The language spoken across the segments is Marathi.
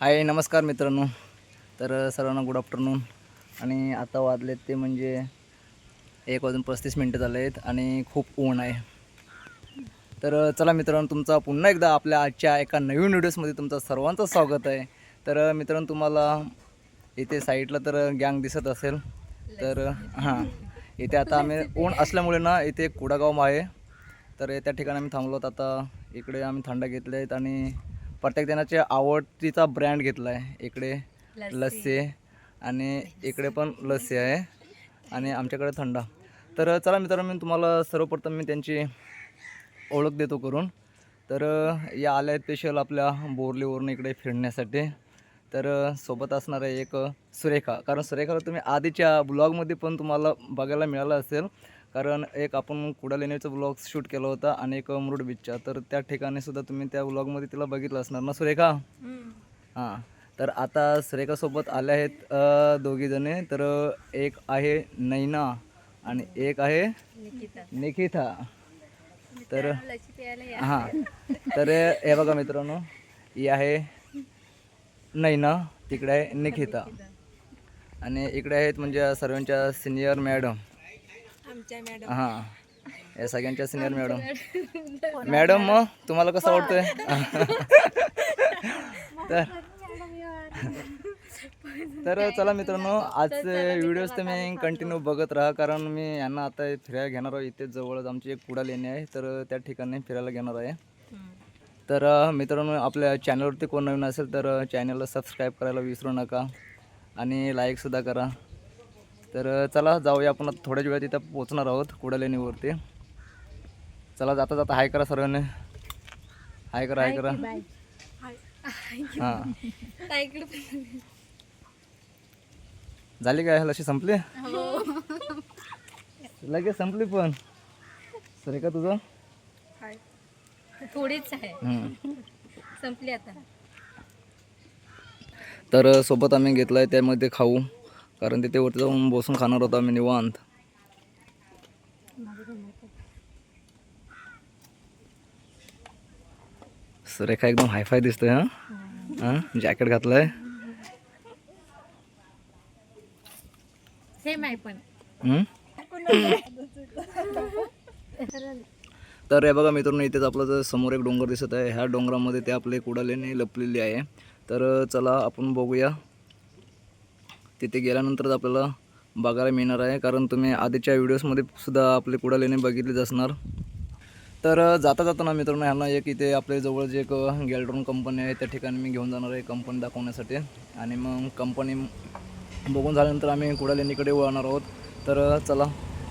हाय नमस्कार मित्रांनो. तर सर्वांना गुड आफ्टरनून. आणि आता वाजलेत ते म्हणजे 1:35 झाले आहेत आणि खूप ऊन आहे. तर चला मित्रांनो, तुमचा पुन्हा एकदा आपल्या आजच्या एका नवीन व्हिडिओजमध्ये तुमचं सर्वांचं स्वागत आहे. तर मित्रांनो, तुम्हाला इथे साईडला तर गँग दिसत असेल. तर हां, इथे आता आम्ही ऊन असल्यामुळे ना इथे एक कुडागाव आहे. तर त्या ठिकाणी आम्ही थांबलो आहोत. आता इकडे आम्ही थंड घेतले आहेत आणि प्रत्येक जणाच्या आवडतीचा ब्रँड घेतला आहे. इकडे लस्सी आणि इकडे पण लस्सी आहे आणि आमच्याकडे थंड. तर चला मित्रांनो, मी तुम्हाला सर्वप्रथम मी त्यांची ओळख देतो करून. तर या आल्या आहेत स्पेशल आपल्या बोरलीवरून इकडे फिरण्यासाठी. तर सोबत असणार आहे एक सुरेखा. कारण सुरेखाला तुम्ही आधीच्या ब्लॉगमध्ये पण तुम्हाला बघायला मिळालं असेल. कारण एक आपण कुडालेणीचा ब्लॉग शूट केला होता आणि एक मुरुड बीचचा. तर त्या ठिकाणी सुद्धा तुम्ही त्या ब्लॉगमध्ये तिला बघितलं असणार ना सुरेखा. हां, तर आता सुरेखासोबत आल्या आहेत दोघीजणे. तर एक आहे नैना आणि एक आहे निकिता. तर हां, तर हे बघा मित्रांनो, ही आहे नैना, तिकडे आहे निकिता आणि इकडे आहेत म्हणजे सर्वांच्या सिनियर मॅडम. हां, या सगळ्यांच्या सिनियर मॅडम. मॅडम मग तुम्हाला कसं वाटतंय? तर तर चला मित्रांनो, आजचे व्हिडिओज तुम्ही कंटिन्यू बघत राहा. कारण मी यांना आता फिरायला घेणार आहे. इथे जवळच आमची एक कुडा लेणी आहे, तर त्या ठिकाणी फिरायला घेणार आहे. तर मित्रांनो, आपल्या चॅनलवरती कोण नवीन असेल तर चॅनलला सबस्क्राईब करायला विसरू नका आणि लाईकसुद्धा करा. तर चला जाऊया, आपण आता थोड्याच वेळात इथं पोहोचणार आहोत कुडा लेणीवरती. चला, जाता जाता हाय करा सर्वांनी. हाय करा, हाय करा. हां, झाली काय लशी संपली? लगेच संपली पण. सुरेखा तुझं थोडीच आहे, संपली आता. तर सोबत आम्ही घेतला आहे त्यामध्ये खाऊ. कारण तिथे वरती जाऊन बसून खाणार होतो आम्ही निवांत. सुरेखा एकदम हायफाय दिसतोय. हां, जॅकेट घातलंय. सेम आहे पण. तर हे बघा मित्रांनो, इथेच आपलं जर समोर एक डोंगर दिसत आहे. ह्या डोंगरामध्ये ते आपले कुडालेणी लपलेली आहे. तर चला आपण बघूया. तिथे गेल्यानंतरच आपल्याला बघायला मिळणार आहे. कारण तुम्ही आधीच्या व्हिडिओजमध्ये सुद्धा आपले कुडालेणी बघितलेच असणार. तर जाता जाताना मित्रांनो, ह्यांना एक इथे आपल्या जवळ जे एक गॅलड्रॉन कंपनी आहे त्या ठिकाणी मी घेऊन जाणार आहे कंपनी दाखवण्यासाठी. आणि मग कंपनी बघून झाल्यानंतर आम्ही कुडालेणीकडे वळणार आहोत. तर चला,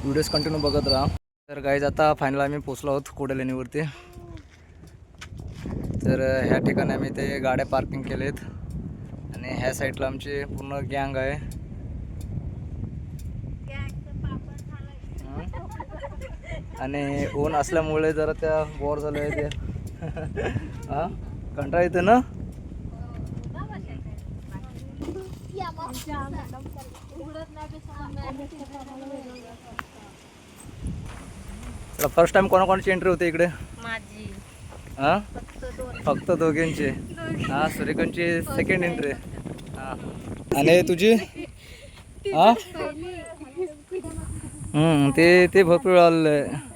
व्हिडिओज कंटिन्यू बघत राहा. तर गाईज, आता फायनल आम्ही पोचलो आहोत कुडालेणीवरती. तर ह्या ठिकाणी आम्ही ते गाड्या पार्किंग केलेत आणि ह्या साईडला आमची पूर्ण गँग आहे. आणि ऊन असल्यामुळे जरा त्या बोर झालं आहे ते. हां, कंटाळा येते ना. फर्स्ट टाइम कोणाकोणाची एंट्री होते इकडे? माझी हां, फक्त दोघींची. हां, सुरेखांची सेकंड एंट्री. हां, आणि तुझी? हां, ते भरपूर वेळ आलेलं आहे.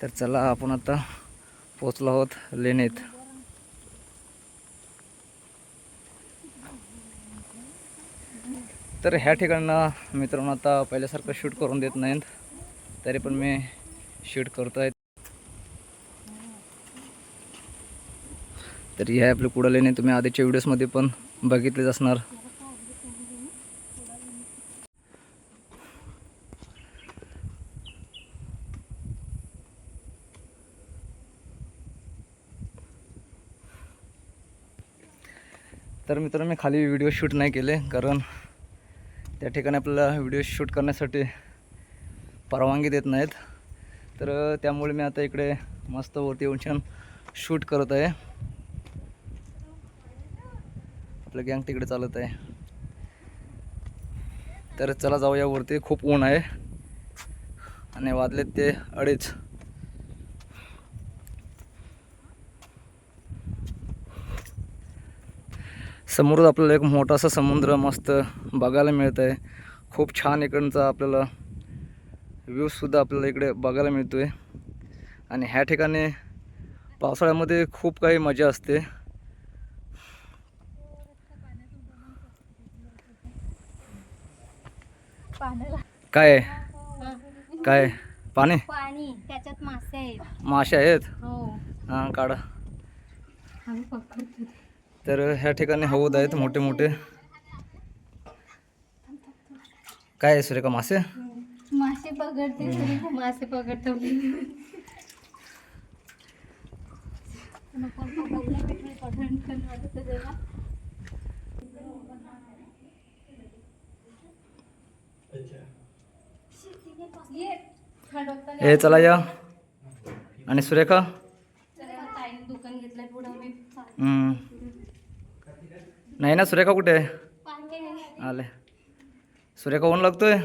तर चला, आपण आता पोचलो आहोत लेणीत. तर ह्या ठिकाणं मित्रांनो आता पहिल्यासारखं शूट करून देत नाहीत, तरी पण मी शूट करतो आहे. तर ह्या आपल्या कुडालेणी तुम्ही आधीच्या व्हिडिओजमध्ये पण बघितलेच असणार. तर मित्रांनो, मी खाली व्हिडिओ शूट नाही केले कारण त्या ठिकाणी आपल्याला व्हिडिओ शूट करण्यासाठी परवानगी देत नाहीत. तर त्यामुळे मी आता इकडे मस्त वरती येऊन छान शूट करत आहे. आपलं गँग तिकडे चालत आहे. तर चला जाऊया वरती. खूप ऊन आहे आणि वाजलेत ते 2:30. समोर आपल्याला एक मोठासा समुद्र मस्त बघायला मिळत आहे. खूप छान इकडचा आपल्याला व्ह्यूसुद्धा आपल्याला इकडे बघायला मिळतो आहे. आणि ह्या ठिकाणी पावसाळ्यामध्ये खूप काही मजा असते. काय काय पाणी पाणी त्याच्यात मासे आहेत. मासे आहेत. हो हां काढा. आम्ही पकडतो. तर ह्या ठिकाणी हौद आहेत मोठे मोठे. काय आहे सुरेखा मासे? मासे पकडते सुरेखा, मासे पकडतो. हे चला या. आणि सुरेखा दुकान घेतलंय पुढे आम्ही. नाही ना सुरेखा कुठे आहे? आले. सुरेखा ऊन लागतोय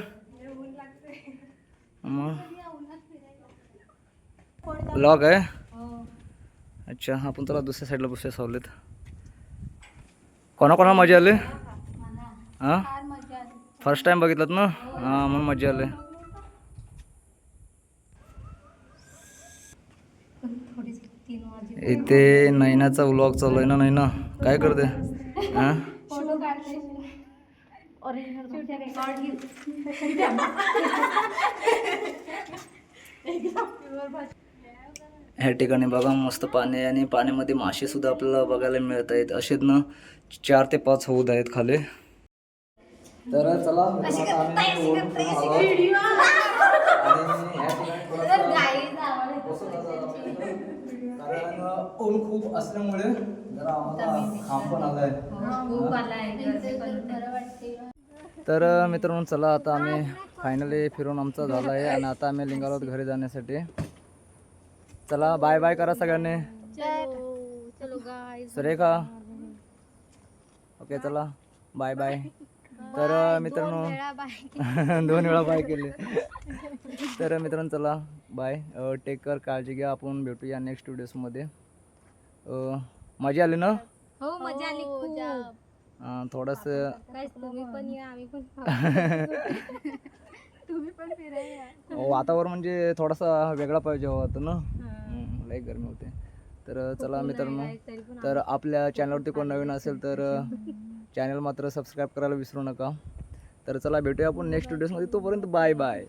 मग ब्लॉग आहे. अच्छा आपण चला दुसऱ्या साईडला बसूया सावलीत. कोणाकोणाला मजा आली? हां फर्स्ट टाइम बघितलं ना. हां म्हणून मजा आली. इथे नैनाचा व्लॉग चालू आहे ना. नैना काय करते? हां फोटो काढते. ह्या ठिकाणी बघा मस्त पाणी आहे आणि पाण्यामध्ये मासे सुद्धा आपल्याला बघायला मिळत आहेत. असेच ना 4 ते 5 हौद आहेत खाली. तर चला ऊन खूप असल्यामुळे जरा आम्हाला खांब पण आलाय. खूप आलाय. तर मित्रांनो चला आता आम्ही फायनली फिरून आमचा झाला आहे आणि आता आम्ही लिंगालोत घरी जाण्यासाठी. चला बाय बाय करा सगळ्यांनी. चलो गाइस. सुरेखा ओके चला बाय बाय. तर मित्रांनो 2 वेळा बाय केले. तर मित्रांनो चला बाय. टेक केअर, काळजी घ्या. आपण भेटूया नेक्स्ट व्हिडिओजमध्ये. मजा आली ना? हो मजा आली खूप. थोडंसं तुम्ही पण या, आम्ही पण तुम्ही पण फिरायला. वातावरण म्हणजे थोडासा वेगळा पाहिजे होता ना. लई गरमी होते. तर चला मित्रांनो तर आपल्या चॅनलवरती कोण नवीन असेल तर चॅनल मात्र सबस्क्राईब करायला विसरू नका. तर चला भेटूया आपण नेक्स्ट व्हिडिओमध्ये. तोपर्यंत बाय बाय.